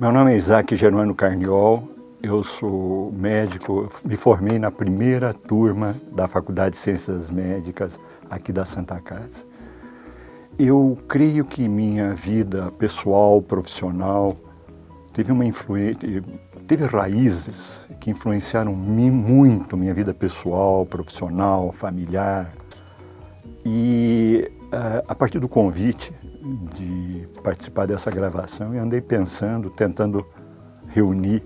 Meu nome é Isaac Germano Carniol, eu sou médico, me formei na primeira turma da Faculdade de Ciências Médicas aqui da Santa Casa. Eu creio que minha vida pessoal, profissional, teve raízes que influenciaram muito minha vida pessoal, profissional, familiar. E a partir do convite de participar dessa gravação, eu andei pensando, tentando reunir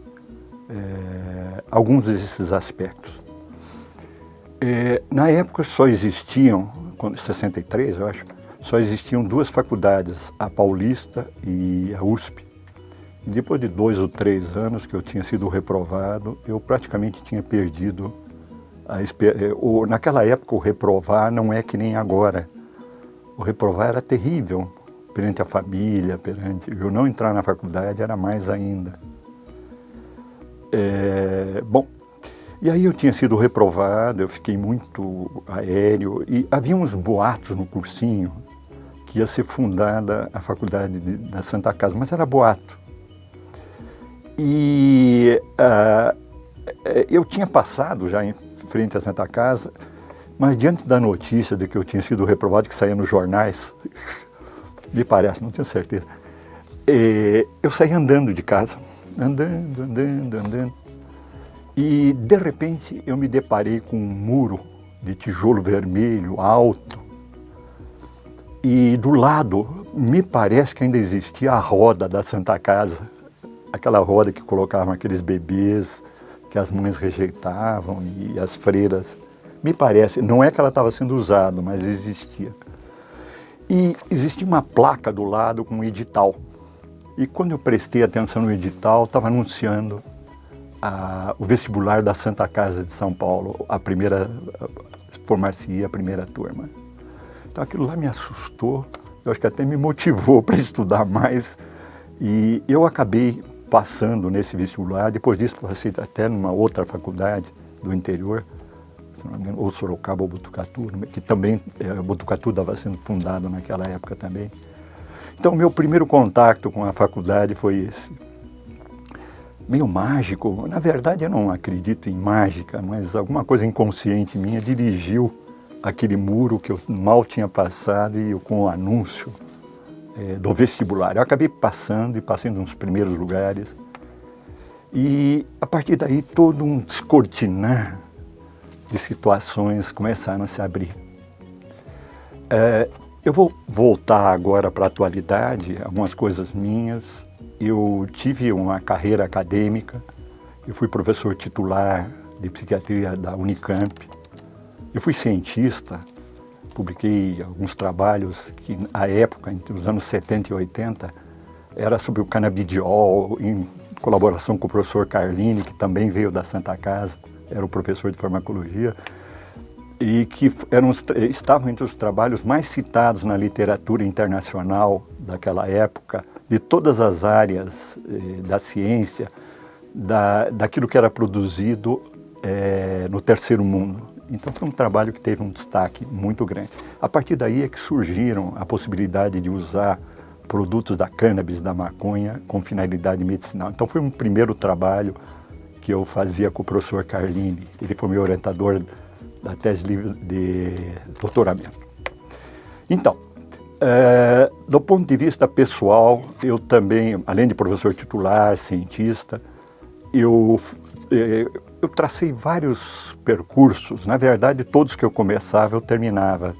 alguns desses aspectos. Na época só existiam, em 63 eu acho, só existiam duas faculdades, a Paulista e a USP. E depois de 2 ou 3 anos que eu tinha sido reprovado, eu praticamente tinha perdido a esperança. Naquela época o reprovar não é que nem agora. O reprovar era terrível perante a família, eu não entrar na faculdade era mais ainda. Bom, e aí eu tinha sido reprovado, eu fiquei muito aéreo e havia uns boatos no cursinho que ia ser fundada a faculdade da Santa Casa, mas era boato. E eu tinha passado já em frente à Santa Casa, mas diante da notícia de que eu tinha sido reprovado, que saía nos jornais, me parece, não tenho certeza, eu saí andando de casa, andando, e de repente eu me deparei com um muro de tijolo vermelho, alto, e do lado, me parece que ainda existia a roda da Santa Casa, aquela roda que colocavam aqueles bebês que as mães rejeitavam e as freiras. Me parece, não é que ela estava sendo usada, mas existia. E existia uma placa do lado com um edital. E quando eu prestei atenção no edital, estava anunciando o vestibular da Santa Casa de São Paulo, formar-se-ia a primeira turma. Então aquilo lá me assustou, eu acho que até me motivou para estudar mais. E eu acabei passando nesse vestibular, depois disso passei até numa outra faculdade do interior, ou Sorocaba ou Botucatu, que também, Botucatu estava sendo fundado naquela época também. Então meu primeiro contato com a faculdade foi esse. Meio mágico, na verdade eu não acredito em mágica, mas alguma coisa inconsciente minha dirigiu aquele muro que eu mal tinha passado e com o anúncio do vestibular. Eu acabei passando e passei nos primeiros lugares. E a partir daí todo um descortinar de situações começaram a se abrir. Eu vou voltar agora para a atualidade, algumas coisas minhas. Eu tive uma carreira acadêmica, eu fui professor titular de psiquiatria da Unicamp, eu fui cientista, publiquei alguns trabalhos que, à época, entre os anos 70 e 80, era sobre o canabidiol, em colaboração com o professor Carlini, que também veio da Santa Casa, era o professor de farmacologia, e que estavam entre os trabalhos mais citados na literatura internacional daquela época, de todas as áreas da ciência, daquilo que era produzido no terceiro mundo. Então foi um trabalho que teve um destaque muito grande. A partir daí é que surgiram a possibilidade de usar produtos da cannabis, da maconha, com finalidade medicinal. Então foi um primeiro trabalho que eu fazia com o professor Carlini. Ele foi meu orientador da tese de doutoramento. Então, do ponto de vista pessoal, eu também, além de professor titular, cientista, eu tracei vários percursos. Na verdade, todos que eu começava, eu terminava.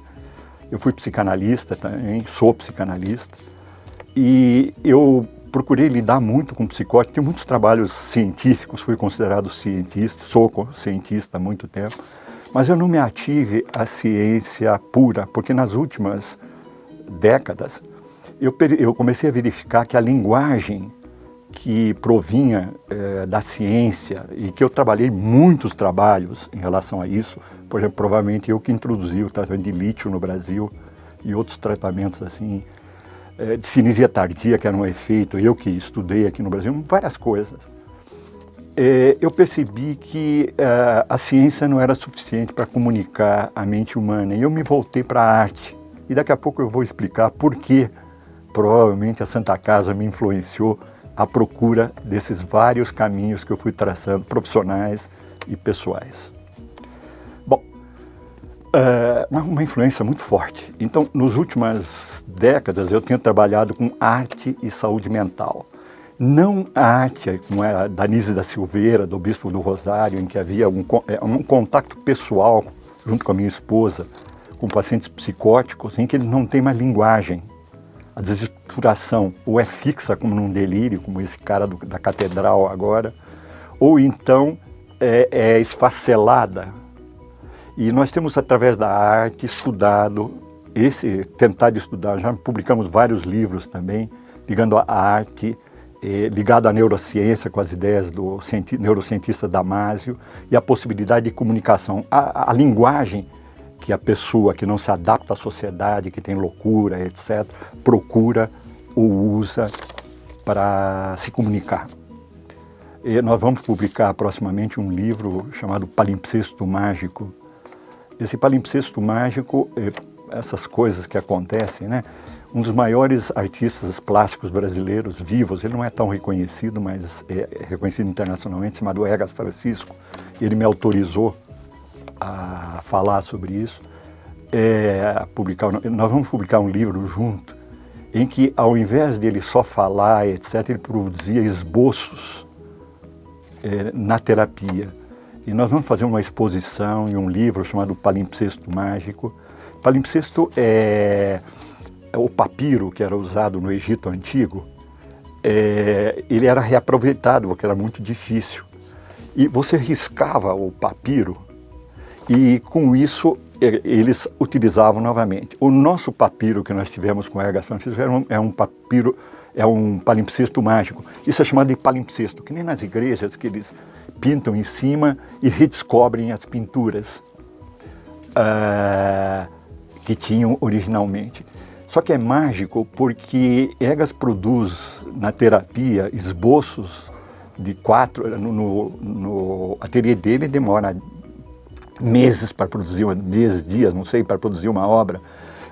Eu fui psicanalista também, sou psicanalista, e eu procurei lidar muito com psicose. Tenho muitos trabalhos científicos, fui considerado cientista, sou cientista há muito tempo, mas eu não me ative à ciência pura, porque nas últimas décadas eu comecei a verificar que a linguagem que provinha da ciência e que eu trabalhei muitos trabalhos em relação a isso, por exemplo, provavelmente eu que introduzi o tratamento de lítio no Brasil e outros tratamentos assim, de cinesia tardia, que era um efeito, eu que estudei aqui no Brasil, várias coisas. Eu percebi que a ciência não era suficiente para comunicar a mente humana e eu me voltei para a arte. E daqui a pouco eu vou explicar por que provavelmente a Santa Casa me influenciou à procura desses vários caminhos que eu fui traçando, profissionais e pessoais. Bom, uma influência muito forte. Então, nas últimas décadas, eu tenho trabalhado com arte e saúde mental. Não a arte como era a Danise da Silveira, do Bispo do Rosário, em que havia um contato pessoal, junto com a minha esposa, com pacientes psicóticos, em que eles não têm mais linguagem. A desestruturação ou é fixa como num delírio, como esse cara da catedral agora, ou então é esfacelada. E nós temos, através da arte, tentado estudar, já publicamos vários livros também, ligando a arte, ligado à neurociência, com as ideias do neurocientista Damásio, e a possibilidade de comunicação. A linguagem que a pessoa que não se adapta à sociedade, que tem loucura, etc., procura ou usa para se comunicar. E nós vamos publicar proximamente um livro chamado Palimpsesto Mágico. Esse palimpsesto mágico, essas coisas que acontecem, né? Um dos maiores artistas plásticos brasileiros vivos, ele não é tão reconhecido, mas é reconhecido internacionalmente, chamado Egas Francisco. Ele me autorizou a falar sobre isso. Nós vamos publicar um livro junto, em que ao invés dele só falar, etc., ele produzia esboços na terapia. E nós vamos fazer uma exposição e um livro chamado Palimpsesto Mágico. Palimpsesto é o papiro que era usado no Egito Antigo. Ele era reaproveitado, porque era muito difícil. E você riscava o papiro e com isso eles utilizavam novamente. O nosso papiro que nós tivemos com Egas Francisco é um palimpsesto mágico. Isso é chamado de palimpsesto, que nem nas igrejas que eles pintam em cima e redescobrem as pinturas que tinham originalmente. Só que é mágico porque Egas produz na terapia esboços de 4, no ateliê dele demora meses para produzir, dias, não sei, para produzir uma obra.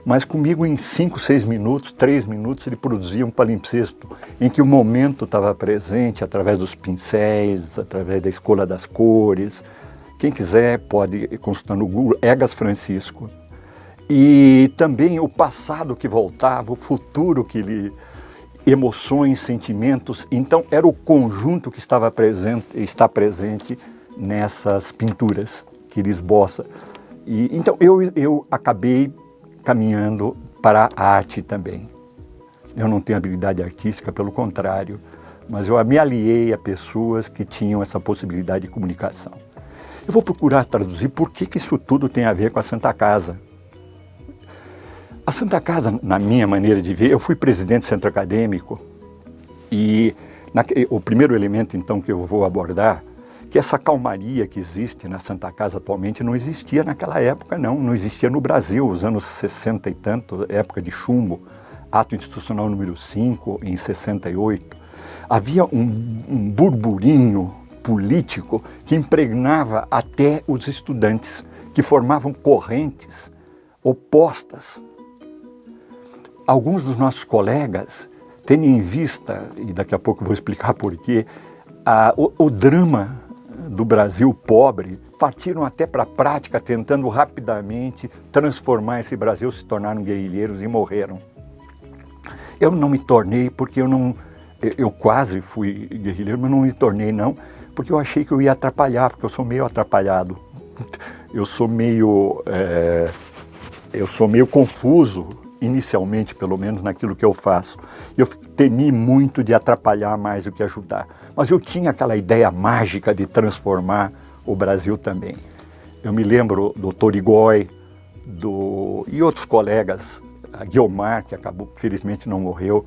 Mas comigo em 5, 6 minutos, 3 minutos, ele produzia um palimpsesto em que o momento estava presente através dos pincéis, através da escolha das cores. Quem quiser pode consultar no Google, Egas Francisco. E também o passado que voltava, o futuro que ele... emoções, sentimentos. Então era o conjunto que está presente nessas pinturas que ele esboça. Então eu acabei caminhando para a arte também. Eu não tenho habilidade artística, pelo contrário, mas eu me aliei a pessoas que tinham essa possibilidade de comunicação. Eu vou procurar traduzir por que isso tudo tem a ver com a Santa Casa. A Santa Casa, na minha maneira de ver, eu fui presidente do centro acadêmico e o primeiro elemento então que eu vou abordar, que essa calmaria que existe na Santa Casa atualmente não existia naquela época, não existia no Brasil, os anos 60 e tanto, época de chumbo, ato institucional número 5, em 68. Havia um burburinho político que impregnava até os estudantes, que formavam correntes opostas. Alguns dos nossos colegas, tendo em vista, e daqui a pouco eu vou explicar por quê, o drama do Brasil pobre, partiram até para a prática, tentando rapidamente transformar esse Brasil, se tornaram guerrilheiros e morreram. Eu não me tornei porque eu quase fui guerrilheiro, mas não me tornei não, porque eu achei que eu ia atrapalhar, porque eu sou meio atrapalhado. Eu sou meio confuso, inicialmente, pelo menos, naquilo que eu faço. Eu temi muito de atrapalhar mais do que ajudar. Mas eu tinha aquela ideia mágica de transformar o Brasil também. Eu me lembro do Torigói e outros colegas, a Guiomar, que acabou, felizmente não morreu,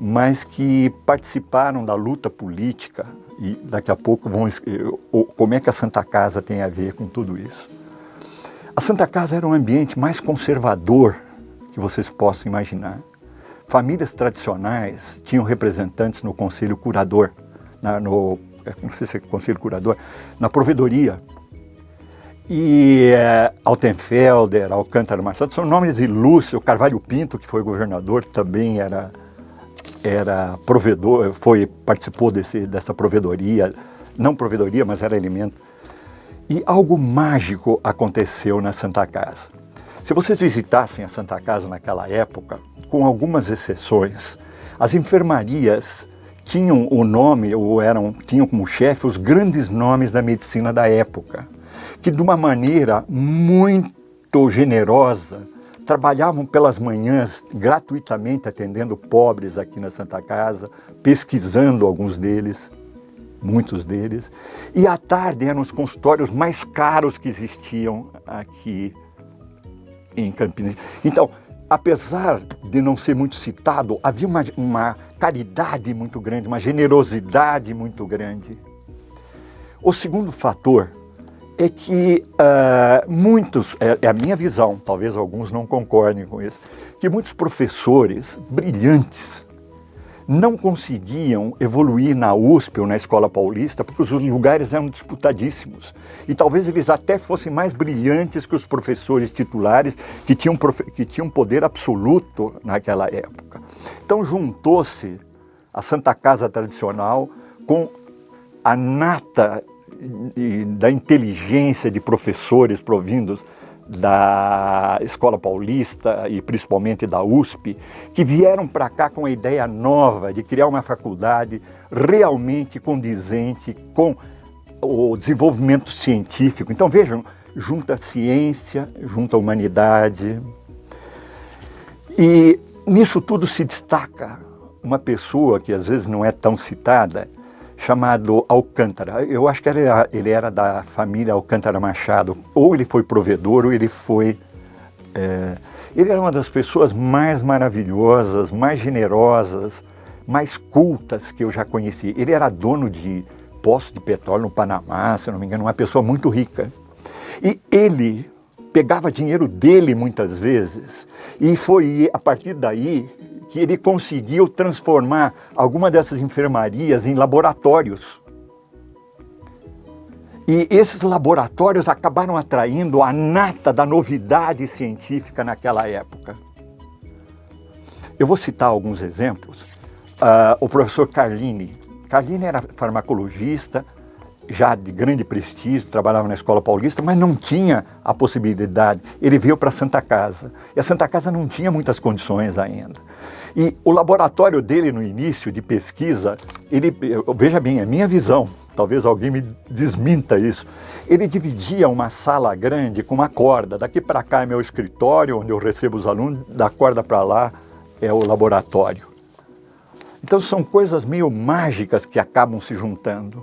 mas que participaram da luta política, e daqui a pouco como é que a Santa Casa tem a ver com tudo isso. A Santa Casa era um ambiente mais conservador que vocês possam imaginar. Famílias tradicionais tinham representantes no Conselho Curador, não sei se é Conselho Curador, na Provedoria. E Altenfelder, Alcântara Machado, são nomes ilustres. O Carvalho Pinto, que foi governador, também era era provedor, participou dessa provedoria, não provedoria, mas era alimento. E algo mágico aconteceu na Santa Casa. Se vocês visitassem a Santa Casa naquela época, com algumas exceções, as enfermarias tinham o nome, tinham como chefe os grandes nomes da medicina da época, que de uma maneira muito generosa trabalhavam pelas manhãs gratuitamente atendendo pobres aqui na Santa Casa, pesquisando alguns deles, muitos deles, e à tarde eram os consultórios mais caros que existiam aqui em Campinas. Então, apesar de não ser muito citado, havia uma caridade muito grande, uma generosidade muito grande. O segundo fator é que é a minha visão, talvez alguns não concordem com isso, que muitos professores brilhantes não conseguiam evoluir na USP ou na Escola Paulista porque os lugares eram disputadíssimos. E talvez eles até fossem mais brilhantes que os professores titulares que tinham poder absoluto naquela época. Então juntou-se a Santa Casa tradicional com a nata da inteligência de professores provindos da Escola Paulista e principalmente da USP, que vieram para cá com a ideia nova de criar uma faculdade realmente condizente com o desenvolvimento científico. Então vejam, junta a ciência, junta a humanidade. E nisso tudo se destaca uma pessoa que às vezes não é tão citada, chamado Alcântara. Eu acho que ele era da família Alcântara Machado. Ou ele foi provedor, ou ele foi... ele era uma das pessoas mais maravilhosas, mais generosas, mais cultas que eu já conheci. Ele era dono de poços de petróleo no Panamá, se não me engano, uma pessoa muito rica. E ele pegava dinheiro dele muitas vezes, e foi a partir daí que ele conseguiu transformar alguma dessas enfermarias em laboratórios. E esses laboratórios acabaram atraindo a nata da novidade científica naquela época. Eu vou citar alguns exemplos. O professor Carlini. Carlini era farmacologista, já de grande prestígio, trabalhava na Escola Paulista, mas não tinha a possibilidade. Ele veio para a Santa Casa, e a Santa Casa não tinha muitas condições ainda. E o laboratório dele, no início de pesquisa, veja bem, é minha visão, talvez alguém me desminta isso, ele dividia uma sala grande com uma corda. Daqui para cá é meu escritório, onde eu recebo os alunos, da corda para lá é o laboratório. Então são coisas meio mágicas que acabam se juntando.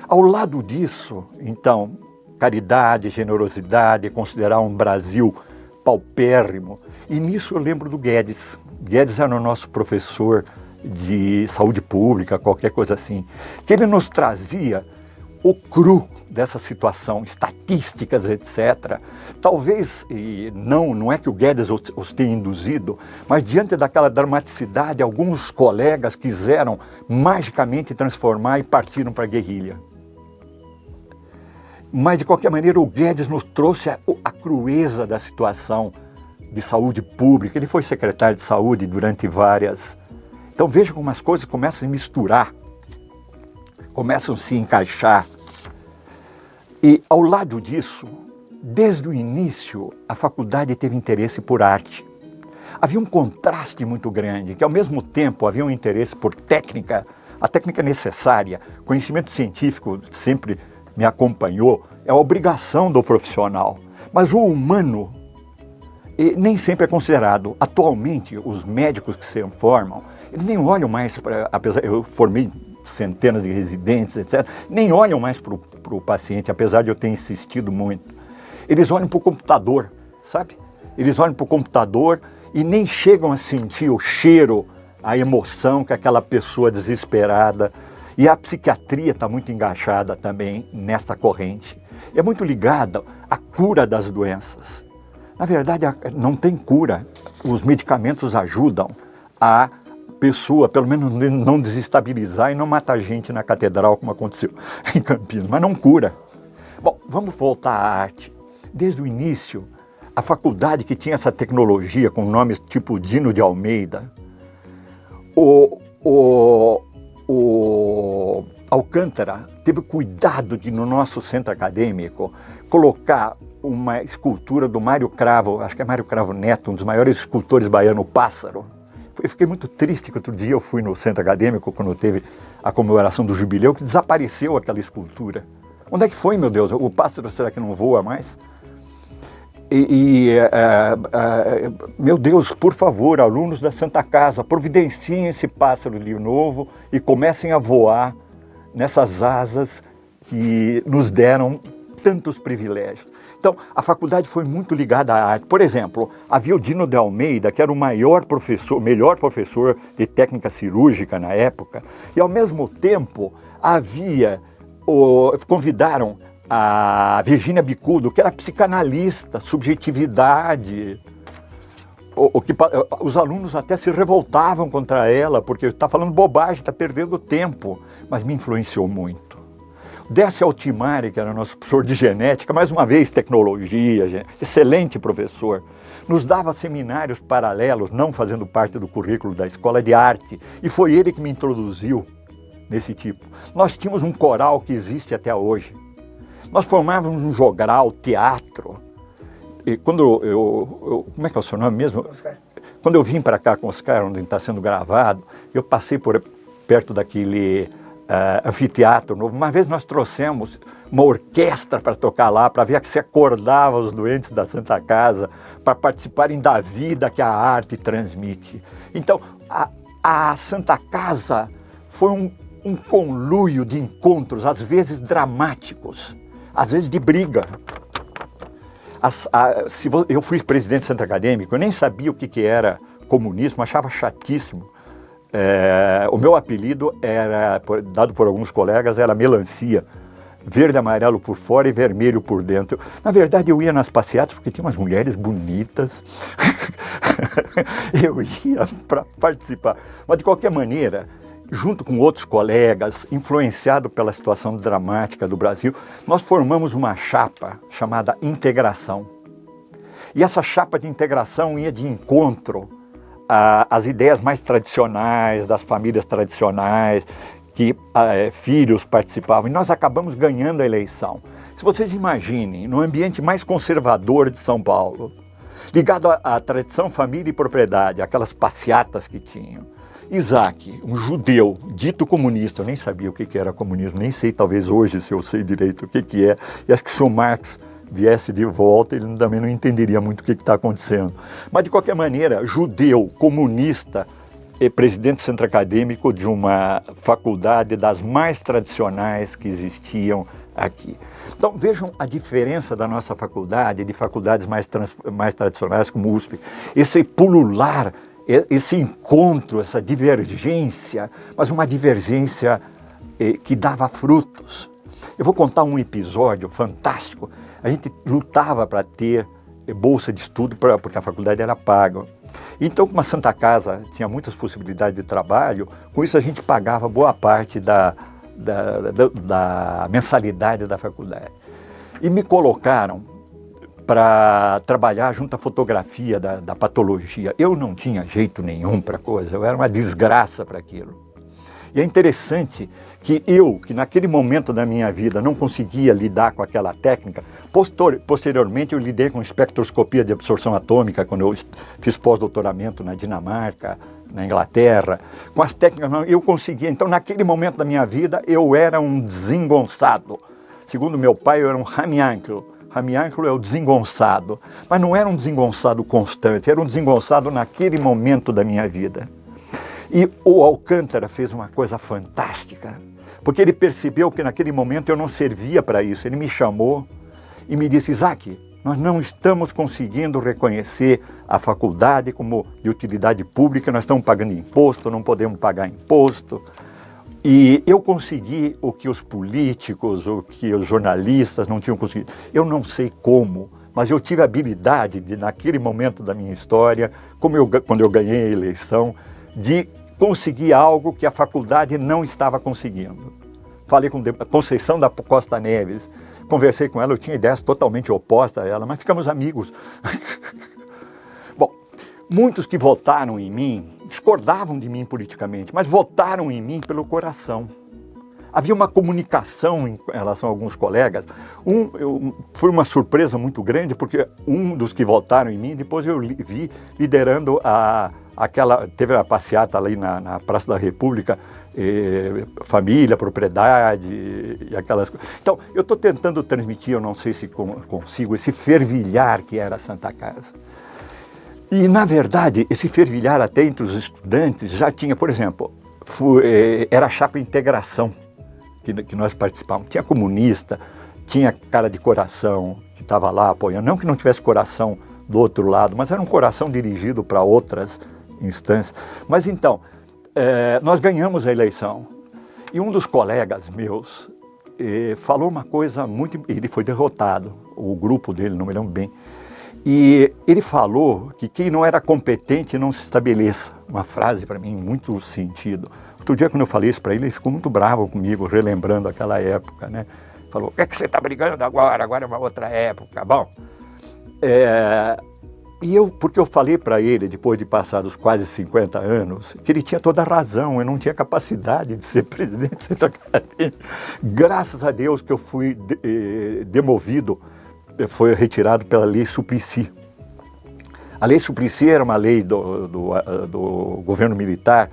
Ao lado disso, então, caridade, generosidade, considerar um Brasil paupérrimo. E nisso eu lembro do Guedes. Guedes era o nosso professor de saúde pública, qualquer coisa assim, que ele nos trazia o cru dessa situação, estatísticas, etc. Talvez, e não é que o Guedes os tenha induzido, mas diante daquela dramaticidade, alguns colegas quiseram magicamente transformar e partiram para a guerrilha. Mas, de qualquer maneira, o Guedes nos trouxe a crueza da situação de saúde pública. Ele foi secretário de saúde durante várias... Então, veja como as coisas começam a se misturar, começam a se encaixar. E, ao lado disso, desde o início, a faculdade teve interesse por arte. Havia um contraste muito grande, que, ao mesmo tempo, havia um interesse por técnica, a técnica necessária, conhecimento científico sempre me acompanhou, é a obrigação do profissional. Mas o humano nem sempre é considerado. Atualmente, os médicos que se formam, eles nem olham mais para, apesar, eu formei centenas de residentes, etc., nem olham mais para o paciente, apesar de eu ter insistido muito. Eles olham para o computador, sabe? Eles olham para o computador e nem chegam a sentir o cheiro, a emoção que aquela pessoa desesperada. E a psiquiatria está muito engaixada também nessa corrente. É muito ligada à cura das doenças. Na verdade, não tem cura. Os medicamentos ajudam a pessoa, pelo menos, não desestabilizar e não matar gente na catedral, como aconteceu em Campinas, mas não cura. Bom, vamos voltar à arte. Desde o início, a faculdade que tinha essa tecnologia com nomes tipo Dino de Almeida, o Alcântara teve cuidado de, no nosso centro acadêmico, colocar uma escultura do Mário Cravo, acho que é Mário Cravo Neto, um dos maiores escultores baianos, o Pássaro. Eu fiquei muito triste que outro dia eu fui no centro acadêmico, quando teve a comemoração do jubileu, que desapareceu aquela escultura. Onde é que foi, meu Deus? O pássaro, será que não voa mais? Meu Deus, por favor, alunos da Santa Casa, providenciem esse pássaro de novo e comecem a voar nessas asas que nos deram tantos privilégios. Então, a faculdade foi muito ligada à arte. Por exemplo, havia o Dino de Almeida, que era o melhor professor de técnica cirúrgica na época, e ao mesmo tempo convidaram a Virginia Bicudo, que era psicanalista, subjetividade. Os alunos até se revoltavam contra ela, porque está falando bobagem, está perdendo tempo, mas me influenciou muito. Décio Altimari, que era nosso professor de genética, mais uma vez tecnologia, excelente professor, nos dava seminários paralelos, não fazendo parte do currículo da escola de arte, e foi ele que me introduziu nesse tipo. Nós tínhamos um coral que existe até hoje. Nós formávamos um jogral, teatro. E quando como é que é o seu nome mesmo? Oscar. Quando eu vim para cá com o Oscar, onde está sendo gravado, eu passei perto daquele anfiteatro novo. Uma vez nós trouxemos uma orquestra para tocar lá, para ver que se acordava os doentes da Santa Casa, para participarem da vida que a arte transmite. Então, a Santa Casa foi um conluio de encontros, às vezes dramáticos, às vezes de briga. Eu fui presidente do centro acadêmico, eu nem sabia o que era comunismo, achava chatíssimo. O meu apelido, dado por alguns colegas, era melancia. Verde, amarelo por fora e vermelho por dentro. Na verdade, eu ia nas passeatas porque tinha umas mulheres bonitas. Eu ia para participar. Mas, de qualquer maneira, junto com outros colegas, influenciado pela situação dramática do Brasil, nós formamos uma chapa chamada Integração. E essa chapa de integração ia de encontro às ideias mais tradicionais, das famílias tradicionais, que filhos participavam, e nós acabamos ganhando a eleição. Se vocês imaginem, no ambiente mais conservador de São Paulo, ligado à tradição família e propriedade, aquelas passeatas que tinham, Isaac, um judeu, dito comunista, eu nem sabia o que era comunismo, nem sei, talvez hoje, se eu sei direito o que é, e acho que se o Marx viesse de volta, ele também não entenderia muito o que está acontecendo. Mas, de qualquer maneira, judeu, comunista, presidente do centro acadêmico de uma faculdade das mais tradicionais que existiam aqui. Então, vejam a diferença da nossa faculdade, de faculdades mais tradicionais como USP. Esse pulular, esse encontro, essa divergência, mas uma divergência que dava frutos. Eu vou contar um episódio fantástico. A gente lutava para ter bolsa de estudo, porque a faculdade era paga. Então, como a Santa Casa tinha muitas possibilidades de trabalho, com isso a gente pagava boa parte da mensalidade da faculdade. E me colocaram para trabalhar junto à fotografia da patologia. Eu não tinha jeito nenhum para coisa, eu era uma desgraça para aquilo. E é interessante que naquele momento da minha vida não conseguia lidar com aquela técnica. Posteriormente eu lidei com espectroscopia de absorção atômica, quando eu fiz pós-doutoramento na Dinamarca, na Inglaterra. Com as técnicas eu conseguia. Então, naquele momento da minha vida, eu era um desengonçado. Segundo meu pai, eu era um ramiânclo. Ramiânclo é o desengonçado. Mas não era um desengonçado constante, era um desengonçado naquele momento da minha vida. E o Alcântara fez uma coisa fantástica, porque ele percebeu que naquele momento eu não servia para isso. Ele me chamou e me disse: Isaac, nós não estamos conseguindo reconhecer a faculdade como de utilidade pública, nós estamos pagando imposto, não podemos pagar imposto. E eu consegui o que os políticos, o que os jornalistas não tinham conseguido. Eu não sei como, mas eu tive a habilidade de, naquele momento da minha história, quando eu ganhei a eleição, de conseguir algo que a faculdade não estava conseguindo. Falei com a Conceição da Costa Neves, conversei com ela, eu tinha ideias totalmente opostas a ela, mas ficamos amigos. Bom, muitos que votaram em mim discordavam de mim politicamente, mas votaram em mim pelo coração. Havia uma comunicação em relação a alguns colegas. Foi uma surpresa muito grande, porque um dos que votaram em mim, depois eu vi liderando teve a passeata ali na Praça da República, família, propriedade e aquelas coisas. Então, eu estou tentando transmitir, eu não sei se consigo, esse fervilhar que era a Santa Casa. E, na verdade, esse fervilhar até entre os estudantes já tinha, por exemplo, era a chapa Integração que nós participávamos. Tinha comunista, tinha cara de coração que estava lá apoiando. Não que não tivesse coração do outro lado, mas era um coração dirigido para outras instâncias. Mas então, nós ganhamos a eleição. E um dos colegas meus falou uma coisa muito... Ele foi derrotado, o grupo dele, não me lembro bem. E ele falou que quem não era competente não se estabeleça. Uma frase para mim muito sentido. Outro dia, quando eu falei isso para ele ficou muito bravo comigo, relembrando aquela época, né? Falou, o que é que você está brigando agora? Agora é uma outra época. Bom, porque eu falei para ele, depois de passados quase 50 anos, que ele tinha toda a razão, eu não tinha capacidade de ser presidente do Centro Acadêmico. Graças a Deus que eu fui demovido, foi retirado pela Lei Suplicy. A Lei Suplicy era uma lei do governo militar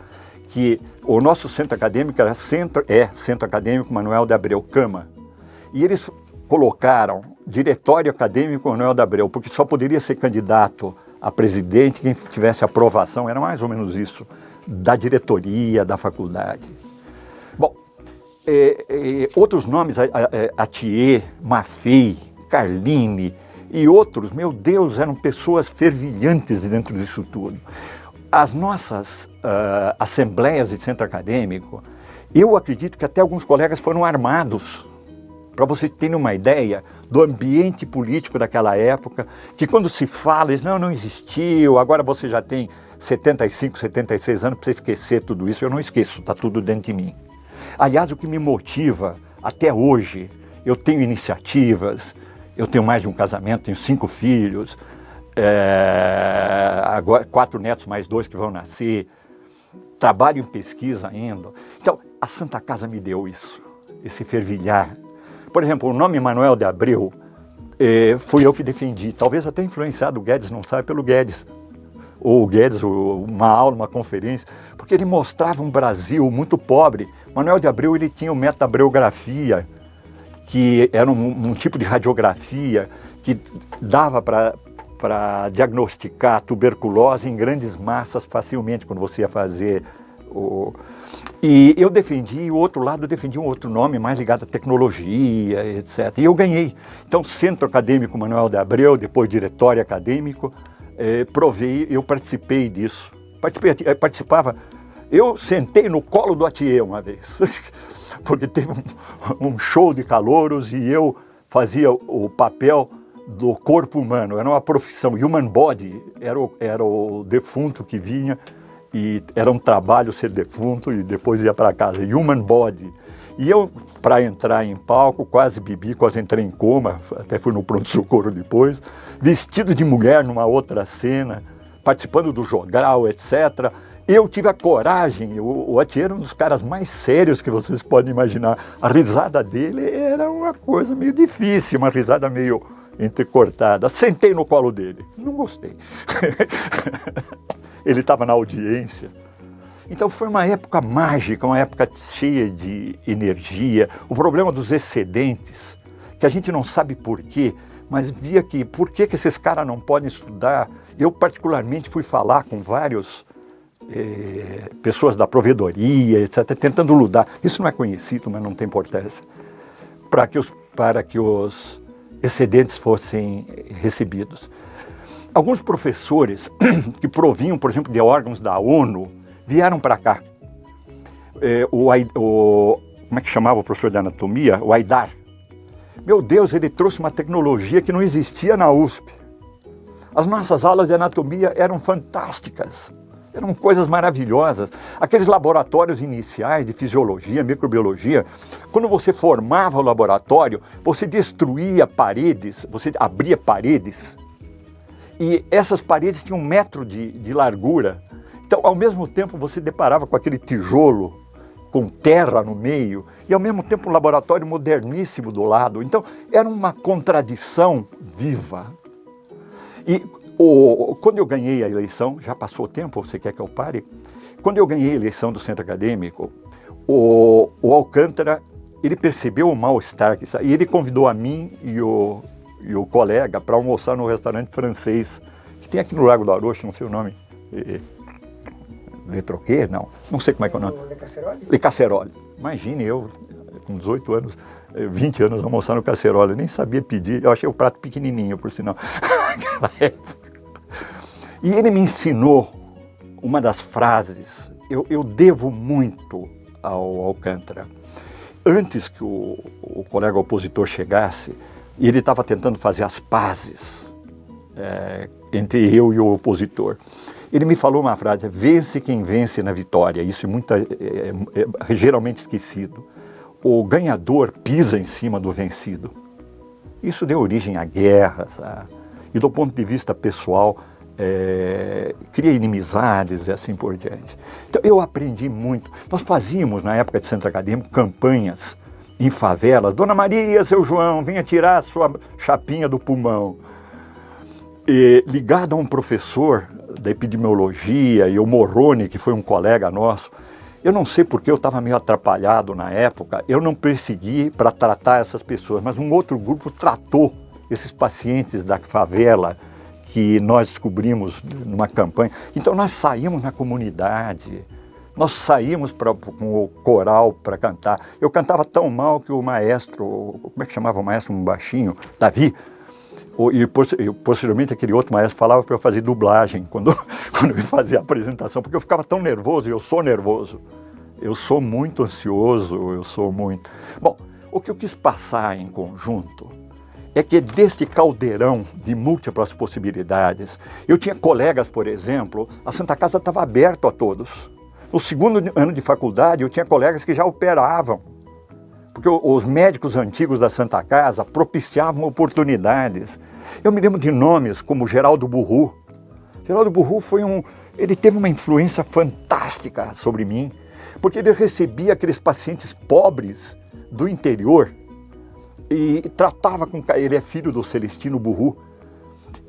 que o nosso centro acadêmico era Centro Acadêmico Manuel de Abreu, CAMA. E eles colocaram Diretório Acadêmico Manuel de Abreu, porque só poderia ser candidato a presidente quem tivesse aprovação, era mais ou menos isso, da diretoria, da faculdade. Bom, outros nomes, Atier, Maffei, Carline e outros, meu Deus, eram pessoas fervilhantes dentro disso tudo. As nossas assembleias de centro acadêmico, eu acredito que até alguns colegas foram armados, para vocês terem uma ideia do ambiente político daquela época, que quando se fala, eles não existiu, agora você já tem 75, 76 anos para você esquecer tudo isso. Eu não esqueço, está tudo dentro de mim. Aliás, o que me motiva até hoje, eu tenho iniciativas, eu tenho mais de um casamento, tenho 5 filhos, agora 4 netos mais 2 que vão nascer, trabalho em pesquisa ainda. Então, a Santa Casa me deu isso, esse fervilhar. Por exemplo, o nome Manuel de Abreu, fui eu que defendi, talvez até influenciado, o Guedes não sabe, pelo Guedes. Ou o Guedes, uma aula, uma conferência, porque ele mostrava um Brasil muito pobre. Manuel de Abreu, ele tinha o metabriografia, que era um tipo de radiografia que dava para diagnosticar tuberculose em grandes massas facilmente, quando você ia fazer E eu defendi, o outro lado defendia um outro nome mais ligado à tecnologia, etc. E eu ganhei. Então, Centro Acadêmico Manuel de Abreu, depois Diretório Acadêmico, eu participei disso. Eu sentei no colo do Atier uma vez, porque teve um show de calouros e eu fazia o papel do corpo humano, era uma profissão. Human body era o defunto que vinha, e era um trabalho ser defunto e depois ia para casa. Human body. E eu, para entrar em palco, quase bebi, quase entrei em coma, até fui no pronto-socorro depois, vestido de mulher numa outra cena, participando do jogral, etc. Eu tive a coragem, o Atier era um dos caras mais sérios que vocês podem imaginar. A risada dele era uma coisa meio difícil, uma risada meio entrecortada. Sentei no colo dele, não gostei. Ele estava na audiência. Então foi uma época mágica, uma época cheia de energia. O problema dos excedentes, que a gente não sabe por quê, mas via que por que esses caras não podem estudar. Eu particularmente fui falar com vários pessoas da provedoria, etc., tentando lutar. Isso não é conhecido, mas não tem importância. Para que os excedentes fossem recebidos. Alguns professores que provinham, por exemplo, de órgãos da ONU, vieram para cá. Como é que chamava o professor de anatomia? O Aidar. Meu Deus, ele trouxe uma tecnologia que não existia na USP. As nossas aulas de anatomia eram fantásticas, eram coisas maravilhosas. Aqueles laboratórios iniciais de fisiologia, microbiologia, quando você formava o laboratório, você destruía paredes, você abria paredes, e essas paredes tinham 1 metro de largura. Então, ao mesmo tempo, você deparava com aquele tijolo, com terra no meio, e ao mesmo tempo um laboratório moderníssimo do lado. Então, era uma contradição viva. E quando eu ganhei a eleição, já passou o tempo, você quer que eu pare? Quando eu ganhei a eleição do centro acadêmico, o Alcântara, ele percebeu o mal-estar que saiu, e ele convidou a mim e o colega para almoçar no restaurante francês, que tem aqui no Lago do Arocho, não sei o nome. Le Troquet? Não sei como é que é o nome. Le Casserole? Le Casserole. Imagine eu, com 18 anos, 20 anos, almoçar no Casserole. Eu nem sabia pedir, eu achei o prato pequenininho, por sinal, naquela época. E ele me ensinou uma das frases, eu devo muito ao Alcântara. Antes que o colega opositor chegasse, e ele estava tentando fazer as pazes entre eu e o opositor. Ele me falou uma frase: vence quem vence na vitória. Isso é geralmente esquecido. O ganhador pisa em cima do vencido. Isso deu origem a guerras, e do ponto de vista pessoal, cria inimizades e assim por diante. Então eu aprendi muito. Nós fazíamos, na época de centro acadêmico, campanhas em favelas. Dona Maria, seu João, venha tirar a sua chapinha do pulmão. Ligado a um professor da epidemiologia, e o Morrone, que foi um colega nosso, eu não sei porque eu estava meio atrapalhado na época, eu não persegui para tratar essas pessoas, mas um outro grupo tratou esses pacientes da favela que nós descobrimos numa campanha. Então nós saímos na comunidade, nós saímos com o coral para cantar. Eu cantava tão mal que o maestro, como é que chamava o maestro, um baixinho, Davi, e posteriormente aquele outro maestro falava para eu fazer dublagem quando eu fazia a apresentação, porque eu ficava tão nervoso, e eu sou nervoso, eu sou muito ansioso, Bom, o que eu quis passar em conjunto é que deste caldeirão de múltiplas possibilidades, eu tinha colegas, por exemplo, a Santa Casa estava aberta a todos. No segundo ano de faculdade eu tinha colegas que já operavam, porque os médicos antigos da Santa Casa propiciavam oportunidades. Eu me lembro de nomes como Geraldo Burru. Geraldo Burru ele teve uma influência fantástica sobre mim, porque ele recebia aqueles pacientes pobres do interior e tratava ele é filho do Celestino Burru,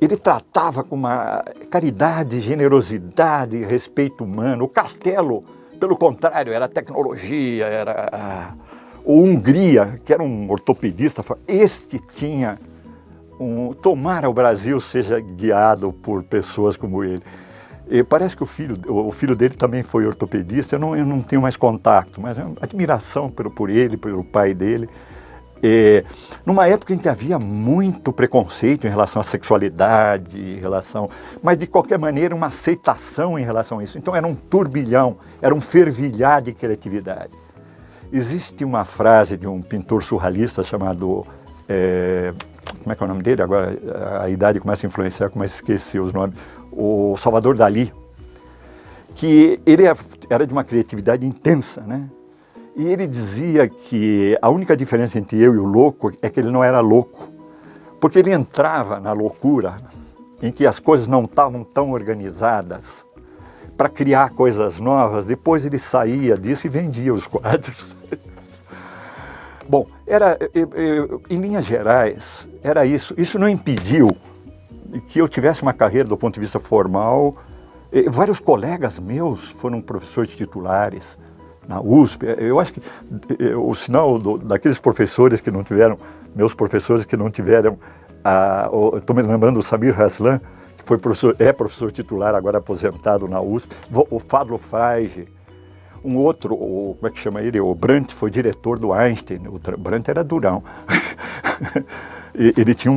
ele tratava com uma caridade, generosidade, respeito humano. O Castelo, pelo contrário, era tecnologia, O Hungria, que era um ortopedista, tinha tomara o Brasil seja guiado por pessoas como ele. E parece que o filho dele também foi ortopedista. Eu não tenho mais contato, mas é uma admiração por ele, pelo pai dele. Numa época em que havia muito preconceito em relação à sexualidade, mas de qualquer maneira uma aceitação em relação a isso. Então era um turbilhão, era um fervilhar de criatividade. Existe uma frase de um pintor surrealista chamado, como é que é o nome dele? Agora a idade começa a influenciar, começo a esquecer os nomes. O Salvador Dalí, que ele era de uma criatividade intensa, né? E ele dizia que a única diferença entre eu e o louco é que ele não era louco, porque ele entrava na loucura em que as coisas não estavam tão organizadas para criar coisas novas. Depois ele saía disso e vendia os quadros. Bom, em linhas gerais, era isso. Isso não impediu que eu tivesse uma carreira do ponto de vista formal. Vários colegas meus foram professores titulares na USP. Eu acho que o sinal daqueles professores que não tiveram, meus professores que não tiveram, estou me lembrando do Samir Haslan, que foi professor titular, agora aposentado na USP, o Fadlo Frage, um outro, como é que chama ele? O Brandt foi diretor do Einstein. O Brandt era durão. Ele tinha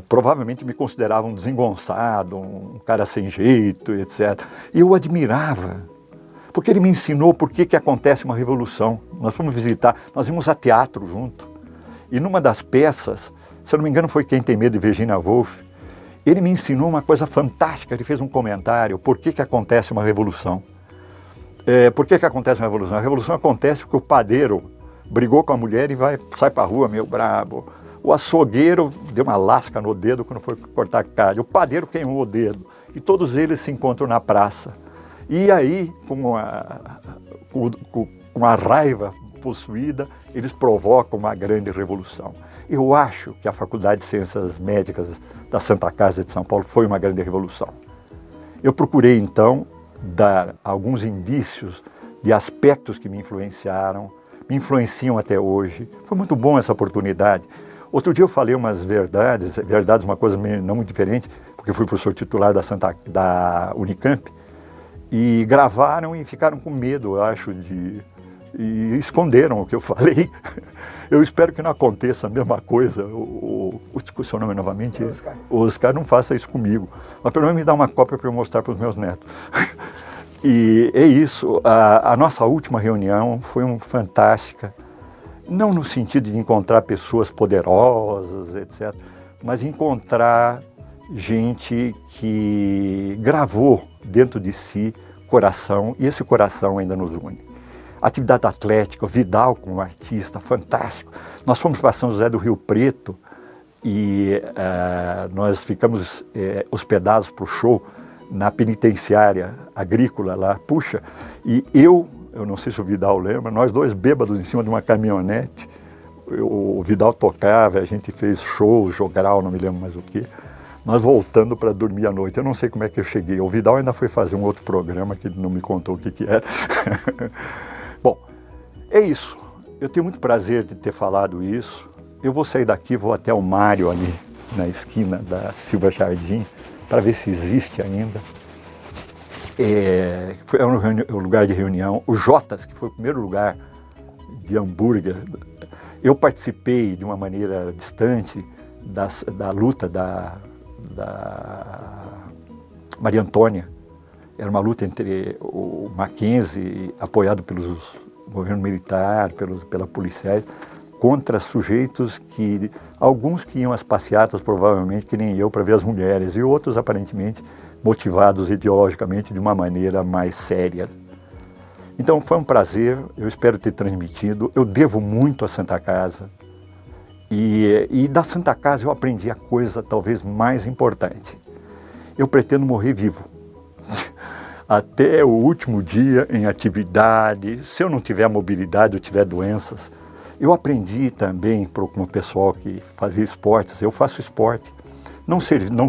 provavelmente me considerava um desengonçado, um cara sem jeito, etc. E eu admirava, porque ele me ensinou por que acontece uma revolução. Nós fomos visitar, nós íamos a teatro junto, e numa das peças, se eu não me engano foi Quem Tem Medo de Virginia Woolf, ele me ensinou uma coisa fantástica. Ele fez um comentário: por que acontece uma revolução? Por que acontece uma revolução? A revolução acontece porque o padeiro brigou com a mulher e sai para a rua meio brabo. O açougueiro deu uma lasca no dedo quando foi cortar carne. O padeiro queimou o dedo. e todos eles se encontram na praça. E aí, com a raiva possuída, eles provocam uma grande revolução. Eu acho que a Faculdade de Ciências Médicas da Santa Casa de São Paulo foi uma grande revolução. Eu procurei, então, dar alguns indícios de aspectos que me influenciam até hoje. Foi muito bom essa oportunidade. Outro dia eu falei umas verdades uma coisa não muito diferente, porque eu fui professor titular da Unicamp, e gravaram e ficaram com medo, eu acho, e esconderam o que eu falei. Eu espero que não aconteça a mesma coisa. O seu nome novamente? Oscar. O Oscar não faça isso comigo. Mas pelo menos me dá uma cópia para eu mostrar para os meus netos. E é isso. A nossa última reunião foi fantástica. Não no sentido de encontrar pessoas poderosas, etc. Mas encontrar gente que gravou dentro de si coração. E esse coração ainda nos une. Atividade atlética, o Vidal como artista, fantástico. Nós fomos para São José do Rio Preto e nós ficamos hospedados para o show na penitenciária agrícola lá, puxa, e eu não sei se o Vidal lembra, nós dois bêbados em cima de uma caminhonete, o Vidal tocava, a gente fez show, jogral, não me lembro mais o que, nós voltando para dormir à noite. Eu não sei como é que eu cheguei, o Vidal ainda foi fazer um outro programa que ele não me contou o que era. Bom, é isso. Eu tenho muito prazer de ter falado isso. Eu vou sair daqui, vou até o Mário ali, na esquina da Silva Jardim, para ver se existe ainda. É um lugar de reunião. O Jotas, que foi o primeiro lugar de hambúrguer. Eu participei de uma maneira distante da luta da Maria Antônia. Era uma luta entre o Mackenzie, apoiado pelo governo militar, pela policiais, contra sujeitos que, alguns que iam às passeatas, provavelmente, que nem eu, para ver as mulheres, e outros, aparentemente, motivados ideologicamente de uma maneira mais séria. Então, foi um prazer, eu espero ter transmitido. Eu devo muito à Santa Casa, e da Santa Casa eu aprendi a coisa talvez mais importante. Eu pretendo morrer vivo. Até o último dia em atividade, se eu não tiver mobilidade ou tiver doenças. Eu aprendi também com o pessoal que fazia esportes, eu faço esporte, não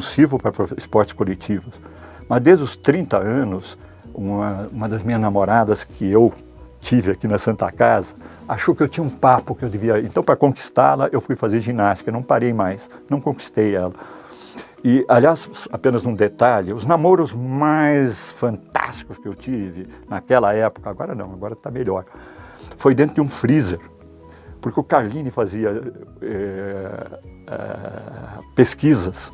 sirvo para esportes coletivos, mas desde os 30 anos, uma das minhas namoradas que eu tive aqui na Santa Casa, achou que eu tinha um papo que eu devia, então para conquistá-la eu fui fazer ginástica, não parei mais, não conquistei ela. E, aliás, apenas um detalhe, os namoros mais fantásticos que eu tive naquela época, agora não, agora está melhor, foi dentro de um freezer, porque o Carlini fazia pesquisas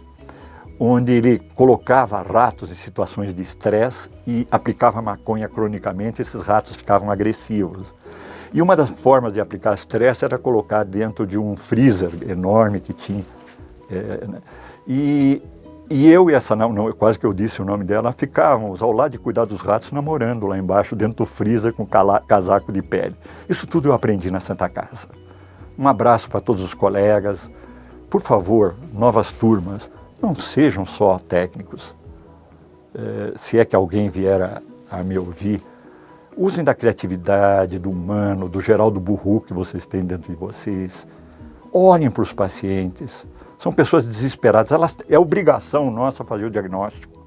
onde ele colocava ratos em situações de estresse e aplicava maconha cronicamente, esses ratos ficavam agressivos. E uma das formas de aplicar estresse era colocar dentro de um freezer enorme que tinha. E eu e essa, quase que eu disse o nome dela, ficávamos ao lado de cuidar dos ratos namorando lá embaixo, dentro do freezer com casaco de pele. Isso tudo eu aprendi na Santa Casa. Um abraço para todos os colegas. Por favor, novas turmas, não sejam só técnicos. Se é que alguém vier a me ouvir, usem da criatividade, do humano, do Geraldo Burru que vocês têm dentro de vocês. Olhem para os pacientes. São pessoas desesperadas, é obrigação nossa fazer o diagnóstico.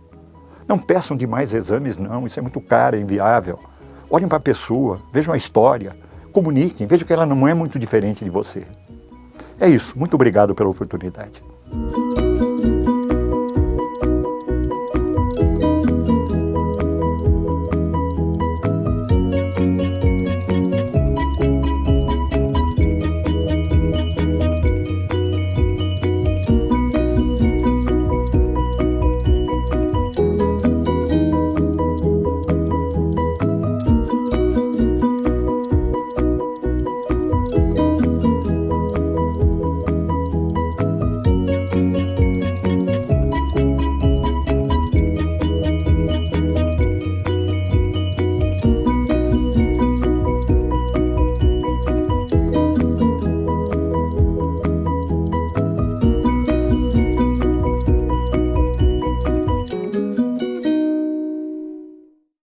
Não peçam demais exames não, isso é muito caro, é inviável. Olhem para a pessoa, vejam a história, comuniquem, vejam que ela não é muito diferente de você. É isso, muito obrigado pela oportunidade.